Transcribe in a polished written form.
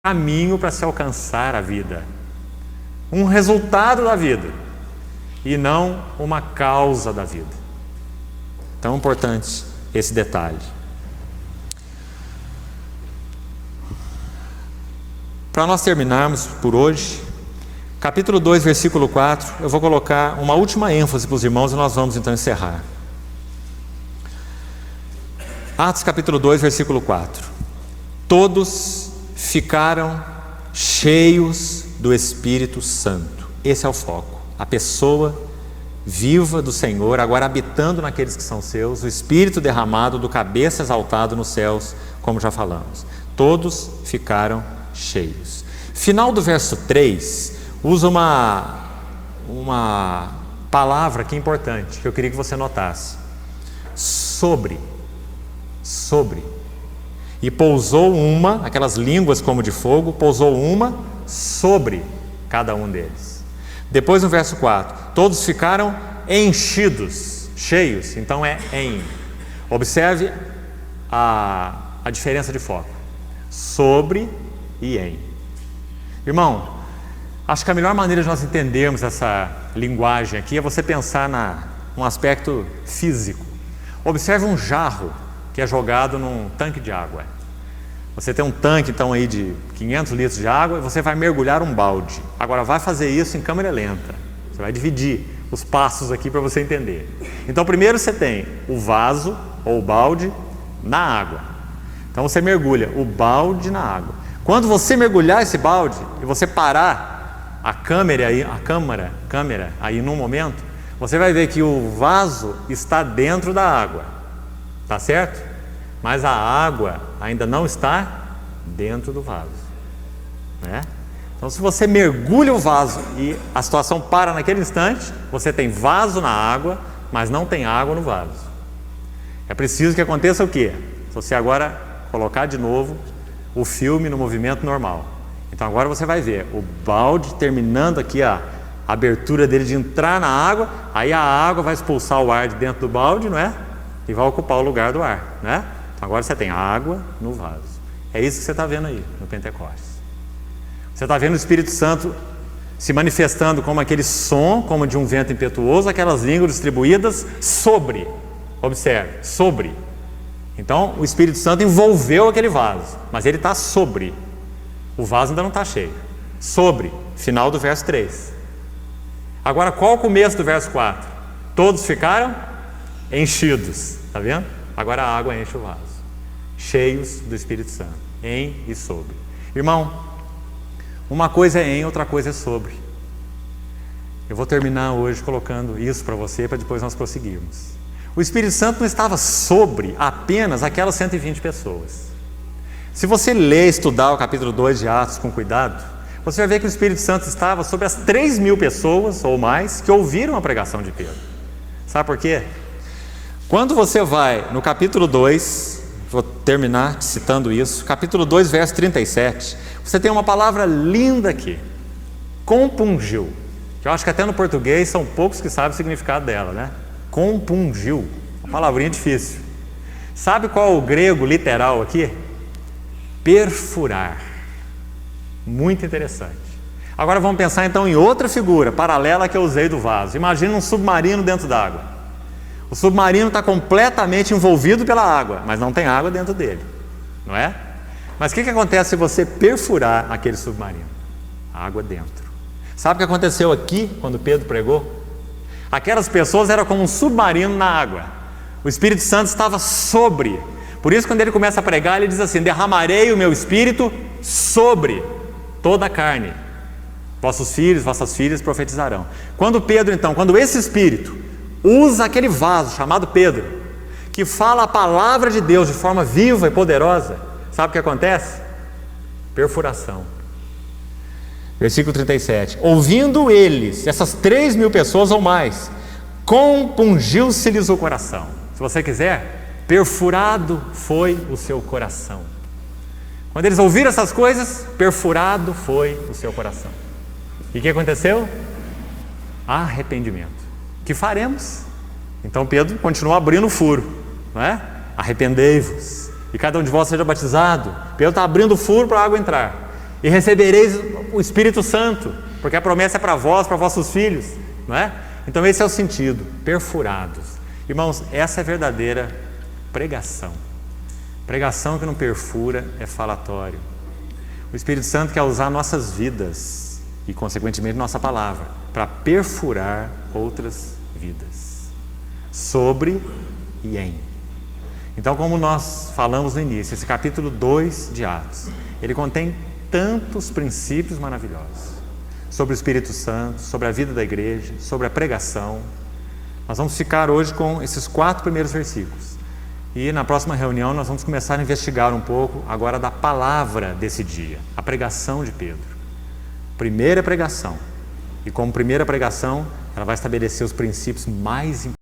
caminho para se alcançar a vida, um resultado da vida e não uma causa da vida. Tão importante esse detalhe. Para nós terminarmos por hoje, capítulo 2, versículo 4, eu vou colocar uma última ênfase para os irmãos e nós vamos então encerrar. Atos capítulo 2, versículo 4. Todos ficaram cheios do Espírito Santo. Esse é o foco. A pessoa viva do Senhor, agora habitando naqueles que são seus, o Espírito derramado do cabeça exaltado nos céus, como já falamos. Todos ficaram cheios. Final do verso 3, usa uma palavra aqui importante, que eu queria que você notasse. Sobre. E pousou uma, aquelas línguas como de fogo, pousou uma sobre cada um deles. Depois no verso 4, todos ficaram enchidos, cheios, então é em. Observe a diferença de foco. Sobre e em. Irmão, acho que a melhor maneira de nós entendermos essa linguagem aqui é você pensar num aspecto físico. Observe um jarro que é jogado num tanque de água. Você tem um tanque então aí de 500 litros de água e você vai mergulhar um balde. Agora vai fazer isso em câmera lenta. Você vai dividir os passos aqui para você entender. Então primeiro você tem o vaso ou o balde na água. Então você mergulha o balde na água. Quando você mergulhar esse balde e você parar a câmera aí num momento, você vai ver que o vaso está dentro da água. Tá certo? Mas a água ainda não está dentro do vaso, né? Então se você mergulha o vaso e a situação para naquele instante, você tem vaso na água, mas não tem água no vaso. É preciso que aconteça o quê? Se você agora colocar de novo o filme no movimento normal. Então agora você vai ver o balde terminando aqui a abertura dele de entrar na água, aí a água vai expulsar o ar de dentro do balde, não é? E vai ocupar o lugar do ar, né? Então agora você tem água no vaso. É isso que você está vendo aí no Pentecostes. Você está vendo o Espírito Santo se manifestando como aquele som, como de um vento impetuoso, aquelas línguas distribuídas sobre. Observe, sobre. Então o Espírito Santo envolveu aquele vaso, mas ele está sobre. O vaso ainda não está cheio. Sobre, final do verso 3. Agora qual o começo do verso 4? Todos ficaram enchidos, está vendo? Agora a água enche o vaso. Cheios do Espírito Santo, em e sobre. Irmão, uma coisa é em, outra coisa é sobre. Eu vou terminar hoje colocando isso para você, para depois nós prosseguirmos. O Espírito Santo não estava sobre apenas aquelas 120 pessoas. Se você ler e estudar o capítulo 2 de Atos com cuidado, você vai ver que o Espírito Santo estava sobre as 3.000 pessoas ou mais que ouviram a pregação de Pedro. Sabe por quê? Quando você vai no capítulo 2, vou terminar citando isso, capítulo 2, verso 37, você tem uma palavra linda aqui, compungiu, que eu acho que até no português são poucos que sabem o significado dela, né? Compungiu, uma palavrinha difícil. Sabe qual é o grego literal aqui? Perfurar. Muito interessante. Agora vamos pensar então em outra figura paralela que eu usei do vaso. Imagina um submarino dentro d'água. O submarino está completamente envolvido pela água, mas não tem água dentro dele, não é? Mas o que acontece se você perfurar aquele submarino? Água dentro. Sabe o que aconteceu aqui quando Pedro pregou? Aquelas pessoas eram como um submarino na água. O Espírito Santo estava sobre. Por isso quando ele começa a pregar, ele diz assim: derramarei o meu Espírito sobre toda a carne. Vossos filhos, vossas filhas profetizarão. Quando esse Espírito usa aquele vaso chamado Pedro, que fala a palavra de Deus de forma viva e poderosa, sabe o que acontece? Perfuração. Versículo 37. Ouvindo eles, essas 3.000 pessoas ou mais, compungiu-se-lhes o coração. Se você quiser, perfurado foi o seu coração. Quando eles ouviram essas coisas, perfurado foi o seu coração. E o que aconteceu? Arrependimento. O que faremos? Então Pedro continua abrindo o furo, não é? Arrependei-vos e cada um de vós seja batizado. Pedro está abrindo o furo para a água entrar. e recebereis o Espírito Santo, porque a promessa é para vós, para vossos filhos, não é? Então esse é o sentido, perfurados. Irmãos, essa é a verdadeira pregação. Pregação que não perfura é falatório. O Espírito Santo quer usar nossas vidas e, consequentemente, nossa palavra para perfurar outras vidas, sobre e em. Então, como nós falamos no início, esse capítulo 2 de Atos, ele contém tantos princípios maravilhosos sobre o Espírito Santo, sobre a vida da igreja, sobre a pregação. Nós vamos ficar hoje com esses 4 primeiros versículos. E na próxima reunião nós vamos começar a investigar um pouco agora da palavra desse dia, a pregação de Pedro. Primeira pregação. E como primeira pregação, ela vai estabelecer os princípios mais importantes